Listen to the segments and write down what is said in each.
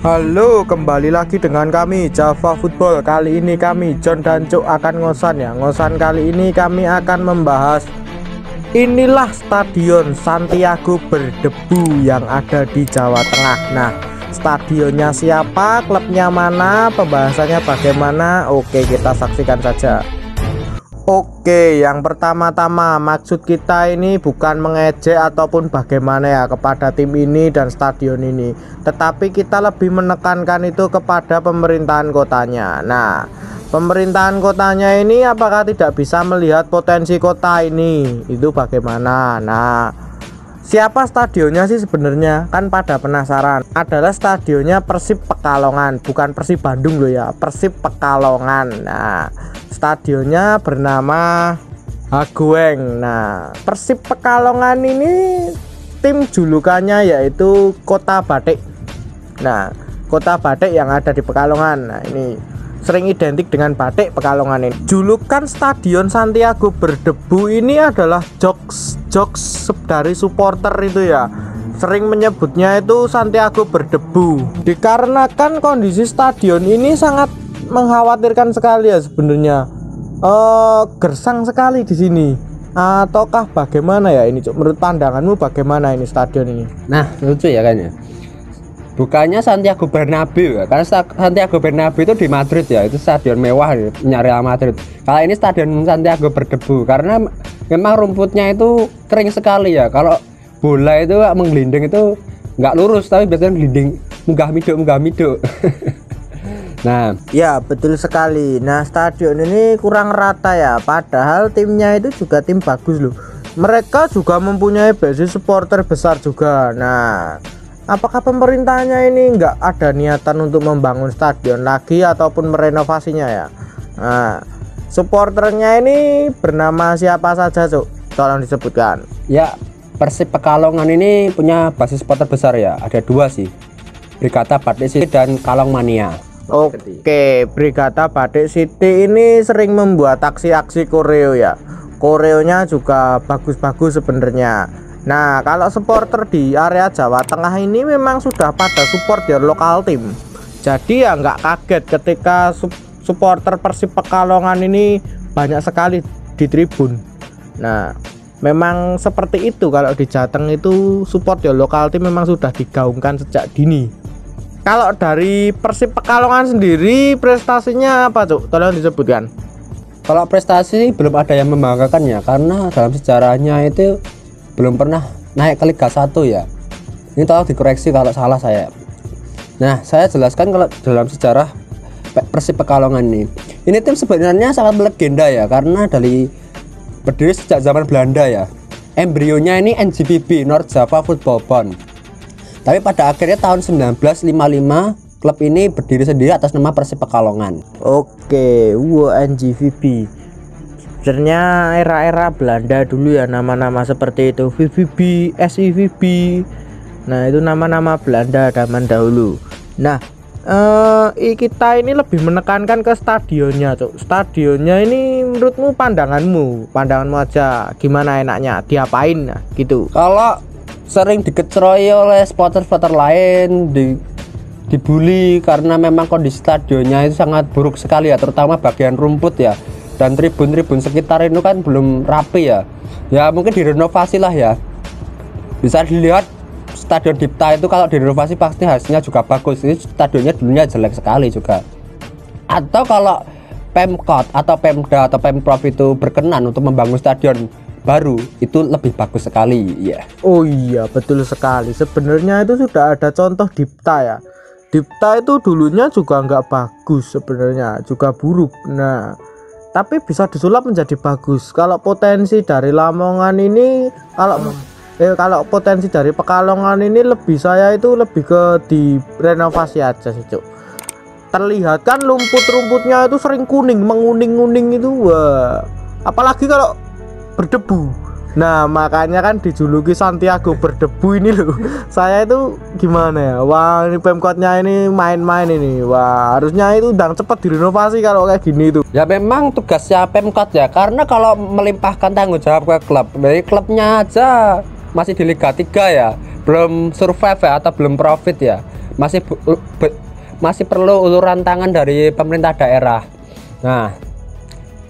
Halo, kembali lagi dengan kami Java Football. Kali ini kami John dan Cuk akan ngosan ya. Ngosan kali ini kami akan membahas inilah Stadion Santiago Berdebu yang ada di Jawa Tengah. Nah, stadionnya siapa, klubnya mana, pembahasannya bagaimana? Oke, kita saksikan saja. Oke, yang pertama-tama maksud kita ini bukan mengejek ataupun bagaimana ya kepada tim ini dan stadion ini, tetapi kita lebih menekankan itu kepada pemerintahan kotanya. Nah, pemerintahan kotanya ini apakah tidak bisa melihat potensi kota ini? Itu bagaimana? Nah, siapa stadionnya sih sebenarnya? Kan pada penasaran. Adalah stadionnya Persib Pekalongan, bukan Persib Bandung loh ya, Persib Pekalongan. Nah, stadionnya bernama Hagoweng. Nah, Persib Pekalongan ini tim julukannya yaitu Kota Batik. Nah, Kota Batik yang ada di Pekalongan. Nah, ini sering identik dengan Batik Pekalongan ini. Julukan Stadion Santiago Berdebu ini adalah jokes dari supporter itu ya. Sering menyebutnya itu Santiago Berdebu. Dikarenakan kondisi stadion ini sangat mengkhawatirkan sekali ya sebenarnya. Gersang sekali di sini. Ataukah bagaimana ya ini, Cuk? Menurut pandanganmu bagaimana ini stadion ini? Nah, lucu ya kayaknya. Bukannya Santiago Bernabeu ya, karena Santiago Bernabeu itu di Madrid ya, itu stadion mewah ya, Real Madrid. Kalau ini stadion Santiago Berdebu karena memang rumputnya itu kering sekali ya. Kalau bola itu menggelinding itu nggak lurus, tapi biasanya gelinding munggah miduk. Nah, ya betul sekali. Nah, stadion ini kurang rata ya, padahal timnya itu juga tim bagus loh. Mereka juga mempunyai basis supporter besar juga. Nah, apakah pemerintahnya ini nggak ada niatan untuk membangun stadion lagi ataupun merenovasinya ya? Nah, supporternya ini bernama siapa saja, Cuk? Tolong disebutkan. ya Persib Pekalongan ini punya basis supporter besar ya, ada dua sih, Brigata Batik City dan Kalong Mania. Oke, Brigata Batik City ini sering membuat aksi-aksi koreo ya. Koreonya juga bagus-bagus sebenarnya. Nah, kalau supporter di area Jawa Tengah ini memang sudah pada support ya lokal tim. Jadi ya nggak kaget ketika supporter Persib Pekalongan ini banyak sekali di tribun. Nah, memang seperti itu kalau di Jateng itu support ya lokal tim memang sudah digaungkan sejak dini. Kalau dari Persib Pekalongan sendiri prestasinya apa, Cuk? Tolong disebutkan. Kalau prestasi belum ada yang membanggakan ya, karena dalam sejarahnya itu belum pernah naik ke Liga 1 ya. Ini tolong dikoreksi kalau salah saya. Nah, saya jelaskan kalau dalam sejarah Persib Pekalongan ini. Ini tim sebenarnya sangat melegenda ya, karena dari berdiri sejak zaman Belanda ya. Embrionya ini NJPB, North Java Football Bond. Tapi pada akhirnya tahun 1955 klub ini berdiri sendiri atas nama Persib Pekalongan. Oke, NJVB. Sebenarnya era-era Belanda dulu ya nama-nama seperti itu, VVB, SIVB. Nah, itu nama-nama Belanda zaman dahulu. Nah, kita ini lebih menekankan ke stadionnya, Cuk. Stadionnya ini menurutmu pandanganmu aja gimana enaknya, diapain nah, gitu. Kalau sering dikeceroy oleh supporter-supporter lain, dibully karena memang kondisi stadionnya itu sangat buruk sekali ya, terutama bagian rumput ya, dan tribun-tribun sekitar itu kan belum rapi ya. Ya mungkin direnovasi lah ya. Bisa dilihat Stadion Dipta itu kalau direnovasi pasti hasilnya juga bagus. Ini stadionnya dulunya jelek sekali juga. Atau kalau Pemkot atau Pemda atau Pemprov itu berkenan untuk membangun stadion baru, itu lebih bagus sekali ya. Oh iya, betul sekali. Sebenarnya itu sudah ada contoh Dipta ya. Dipta itu dulunya juga nggak bagus sebenarnya, juga buruk. Nah, tapi bisa disulap menjadi bagus. Kalau potensi dari Lamongan ini, kalau potensi dari Pekalongan ini saya itu lebih ke direnovasi aja sih, Cuk. Terlihat kan rumput-rumputnya itu sering menguning-nguning itu. Wah, apalagi kalau berdebu. Nah, makanya kan dijuluki Santiago Berdebu ini loh. Saya itu gimana ya? Wah, ini Pemkotnya ini main-main ini. Wah, harusnya itu udah cepat direnovasi kalau kayak gini tuh. Ya memang tugasnya Pemkot ya, karena kalau melimpahkan tanggung jawab ke klub, dari klubnya aja masih di Liga 3 ya, belum survive ya, atau belum profit ya. masih perlu uluran tangan dari pemerintah daerah. Nah,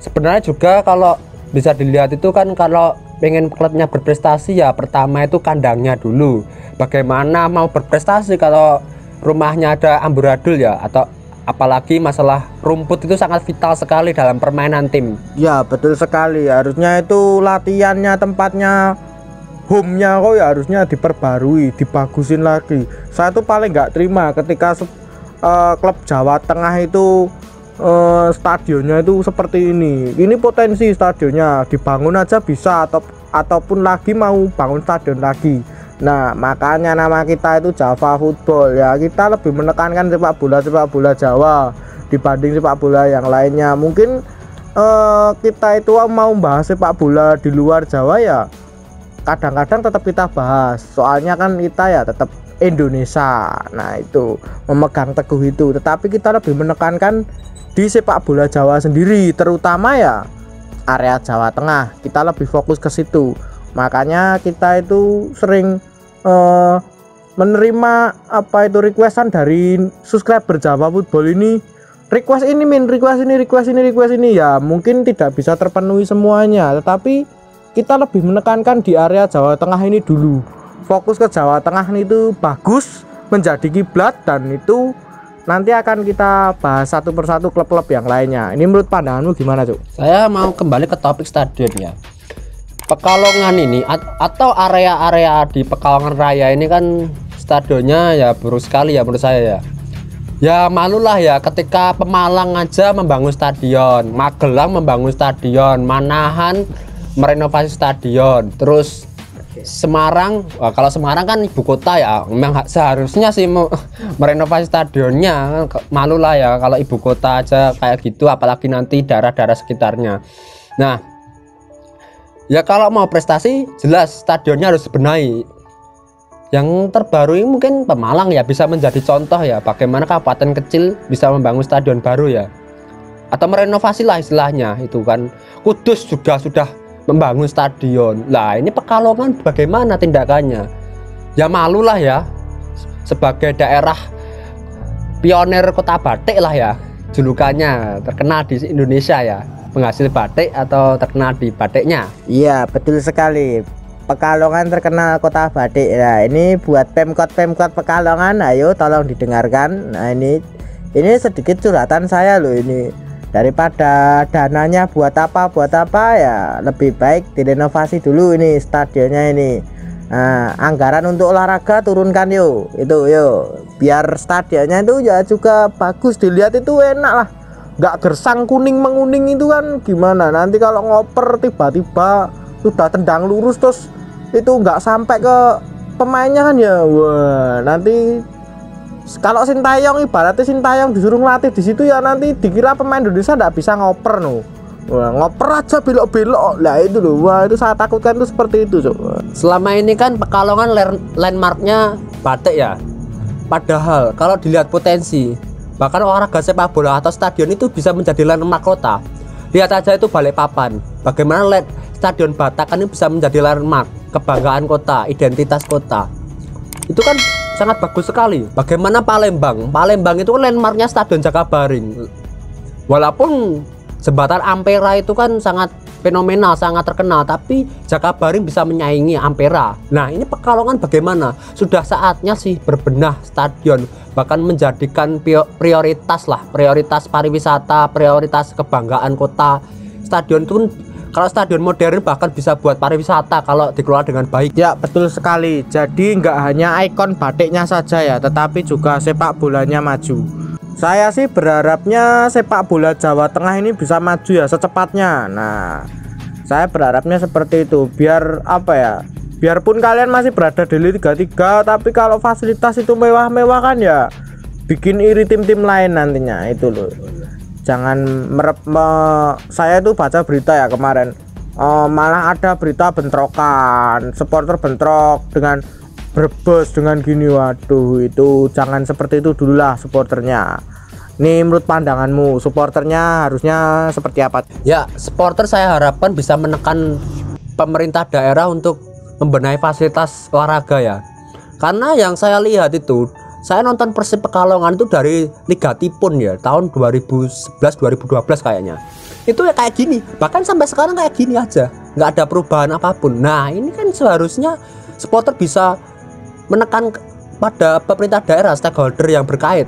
sebenarnya juga kalau bisa dilihat itu kan, kalau pengen klubnya berprestasi ya pertama itu kandangnya dulu. Bagaimana mau berprestasi kalau rumahnya ada amburadul ya, atau apalagi masalah rumput itu sangat vital sekali dalam permainan tim. Ya betul sekali, harusnya itu latihannya, tempatnya, home-nya kok ya harusnya diperbarui, dibagusin lagi. Saya tuh paling nggak terima ketika klub Jawa Tengah itu stadionnya itu seperti ini. Ini potensi stadionnya dibangun aja bisa, ataupun lagi mau bangun stadion lagi. Nah makanya nama kita itu Java Football ya, kita lebih menekankan sepak bola Jawa dibanding sepak bola yang lainnya. Mungkin kita itu mau bahas sepak bola di luar Jawa ya kadang-kadang tetap kita bahas, soalnya kan kita ya tetap Indonesia. Nah itu memegang teguh itu, tetapi kita lebih menekankan di sepak bola Jawa sendiri, terutama ya area Jawa Tengah, kita lebih fokus ke situ. Makanya kita itu sering menerima apa itu requestan dari subscriber Java Football ini, request ini min, request ini ya, mungkin tidak bisa terpenuhi semuanya, tetapi kita lebih menekankan di area Jawa Tengah ini dulu. Fokus ke Jawa Tengah itu bagus, menjadi kiblat, dan itu nanti akan kita bahas satu persatu klub-klub yang lainnya. Ini menurut pandanganmu gimana, Cuk? Saya mau kembali ke topik stadion ya. Pekalongan ini atau area-area di Pekalongan Raya ini kan stadionnya ya buruk sekali ya menurut saya ya. Ya malulah ya ketika Pemalang aja membangun stadion, Magelang membangun stadion, Manahan merenovasi stadion, terus Semarang, wah, kalau Semarang kan ibu kota ya, memang seharusnya sih merenovasi stadionnya. Malulah ya kalau ibu kota aja kayak gitu, apalagi nanti daerah-daerah sekitarnya. Nah ya kalau mau prestasi jelas stadionnya harus dibenahi. Yang terbaru ini mungkin Pemalang ya bisa menjadi contoh ya, bagaimana kabupaten kecil bisa membangun stadion baru ya, atau merenovasi lah istilahnya itu kan. Kudus juga sudah membangun stadion. Lah ini Pekalongan bagaimana tindakannya? Ya malulah ya, sebagai daerah pionir kota batik lah ya, julukannya terkenal di Indonesia ya, penghasil batik atau terkenal di batiknya. Iya betul sekali, Pekalongan terkenal kota batik. Nah ini buat Pemkot Pekalongan, ayo tolong didengarkan. Nah ini sedikit curhatan saya loh ini. Daripada dananya buat apa ya, lebih baik direnovasi dulu ini stadionnya ini. Nah, anggaran untuk olahraga turunkan yuk, itu yuk, biar stadionnya itu ya juga bagus dilihat, itu enak lah, nggak gersang kuning menguning itu kan gimana. Nanti kalau ngoper tiba-tiba sudah tendang lurus terus itu nggak sampai ke pemainnya kan ya, wah nanti kalau Sintayong, ibaratnya Sintayong disuruh ngelatih di situ ya nanti dikira pemain Indonesia nggak bisa ngoper no. Wah, ngoper aja belok-belok lah itu loh. Wah itu saya takutkan itu seperti itu, Cuk. Selama ini kan Pekalongan landmarknya batik ya, padahal kalau dilihat potensi bahkan olahraga sepak bola atau stadion itu bisa menjadi landmark kota. Lihat aja itu Balikpapan, bagaimana stadion Batak ini bisa menjadi landmark, kebanggaan kota, identitas kota. Itu kan sangat bagus sekali. Bagaimana Palembang itu kan landmarknya Stadion Jakabaring. Walaupun jembatan Ampera itu kan sangat fenomenal, sangat terkenal, tapi Jakabaring bisa menyaingi Ampera. Nah ini Pekalongan bagaimana? Sudah saatnya sih berbenah stadion, bahkan menjadikan prioritas pariwisata, prioritas kebanggaan kota. Stadion itu kalau stadion modern bahkan bisa buat pariwisata kalau dikelola dengan baik. Ya betul sekali, jadi nggak hanya ikon batiknya saja ya, tetapi juga sepak bolanya maju. Saya sih berharapnya sepak bola Jawa Tengah ini bisa maju ya secepatnya. Nah saya berharapnya seperti itu, biar apa ya, biarpun kalian masih berada di Liga 3, tapi kalau fasilitas itu mewah-mewah kan ya bikin iri tim-tim lain nantinya itu loh. Jangan saya itu baca berita ya kemarin, malah ada berita bentrokan, supporter bentrok dengan Brebes dengan gini. Waduh itu jangan seperti itu dulu lah supporternya. Nih menurut pandanganmu supporternya harusnya seperti apa? Ya supporter saya harapkan bisa menekan pemerintah daerah untuk membenahi fasilitas olahraga ya, karena yang saya lihat itu Saya nonton Persib Pekalongan itu dari Liga Tipun ya, tahun 2011-2012 kayaknya. Itu ya kayak gini, bahkan sampai sekarang kayak gini aja, nggak ada perubahan apapun. Nah ini kan seharusnya supporter bisa menekan pada pemerintah daerah, stakeholder yang berkait.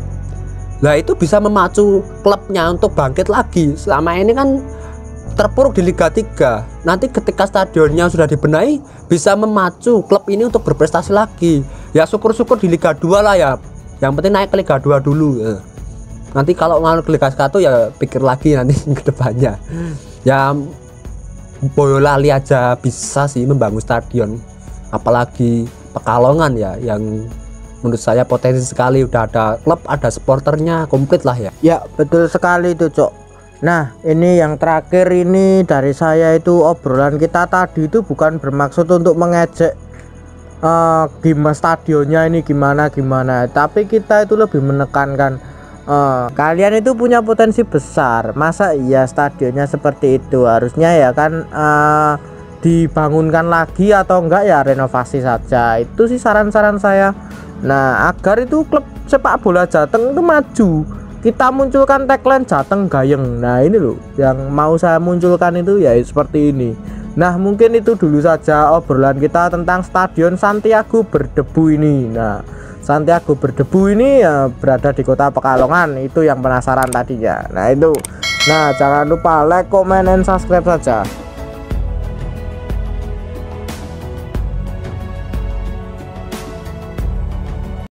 Nah itu bisa memacu klubnya untuk bangkit lagi. Selama ini kan terpuruk di Liga 3. Nanti ketika stadionnya sudah dibenahi, bisa memacu klub ini untuk berprestasi lagi. Ya syukur-syukur di Liga 2 lah ya. Yang penting naik ke Liga 2 dulu ya. Nanti kalau mau ke Liga 1 ya pikir lagi nanti ke depannya. Ya Boyolali aja bisa sih membangun stadion, apalagi Pekalongan ya, yang menurut saya potensi sekali. Udah ada klub, ada supporternya, komplit lah ya. Ya betul sekali itu Cok. Nah ini yang terakhir ini dari saya itu, obrolan kita tadi itu bukan bermaksud untuk mengejek gimana stadionnya ini gimana, tapi kita itu lebih menekankan kalian itu punya potensi besar, masa iya stadionnya seperti itu, harusnya ya kan dibangunkan lagi atau enggak ya renovasi saja. Itu sih saran-saran saya. Nah agar itu klub sepak bola Jateng itu maju, kita munculkan tagline Jateng Gayeng. Nah ini loh yang mau saya munculkan itu ya seperti ini. Nah mungkin itu dulu saja obrolan kita tentang Stadion Santiago Berdebu ini. Nah Santiago Berdebu ini ya berada di kota Pekalongan, itu yang penasaran tadinya. Nah itu, nah jangan lupa like, comment, dan subscribe saja.